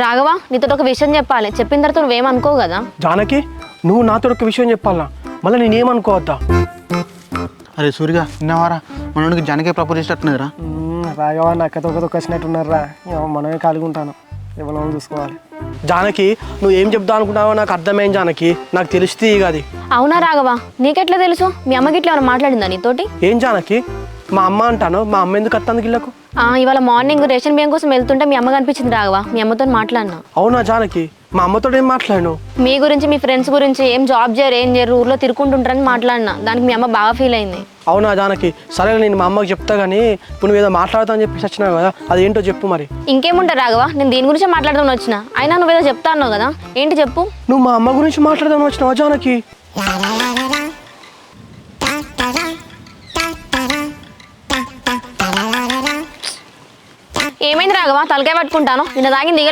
రాఘవ నీతో ఒక విషయం చెప్పాలి, చెప్పిన తర్వాత నువ్వేమనుకోవు కదా. జానకి నువ్వు నాతో ఒక విషయం చెప్పాలా, మళ్ళీ నేనేమనుకోవద్దా? అరే సూరిగా విన్నావారా, మనోడికి జానకే ప్రపోజ్ చేసేటట్టున్నారా? రాఘవా నాకతో ఒక వచ్చినట్టున్నారా, మనమే ఖాళీగా ఉంటాను, ఎవరో చూసుకోవాలి. జానకి నువ్వు ఏం చెప్తా అనుకుంటావో నాకు అర్థమైంది జానకి, నాకు తెలిస్తే అది. అవునా రాఘవ, నీకెట్లా తెలుసు? మీ అమ్మకి ఇట్లా ఏమైనా మాట్లాడిందా నీతోటి? ఏం జానకి మా అమ్మ అంటాను, మా అమ్మ ఎందుకు అత్తంది గిళ్ళకు? ఇవాళ మార్నింగ్ రేషన్ బియ్యం కోసం వెళ్తుంటే మీ అమ్మ కనిపించింది రాఘవ, మీ అమ్మతో మాట్లాడినా. అవునా జానకి, మా అమ్మతో ఏం మాట్లాడాను? మీ గురించి మీ ఫ్రెండ్స్ గురించి ఏం జాబ్ చేయరు ఏం చేయరు ఊర్లో తిరుక్కుంటుంటారని మాట్లాడినా, దానికి మీ అమ్మ బాగా ఫీల్ అయింది. అవునా జానకి, సరే నేను మా అమ్మకి చెప్తా కానీ ఇప్పుడు నువ్వు ఏదో మాట్లాడతా అని చెప్పేసి వచ్చినావు కదా, అదేంటో చెప్పు మరి. ఇంకేముంటా రాఘవ, నేను దీని గురించి మాట్లాడదామని వచ్చిన, అయినా నువ్వేదో చెప్తా అన్నావు కదా, ఏంటి చెప్పు. నువ్వు మా అమ్మ గురించి మాట్లాడదామని వచ్చినావా జానకి? ఏమైంది రాఘవ, తలకాయ పట్టుకుంటాను, నిన్న తాగింది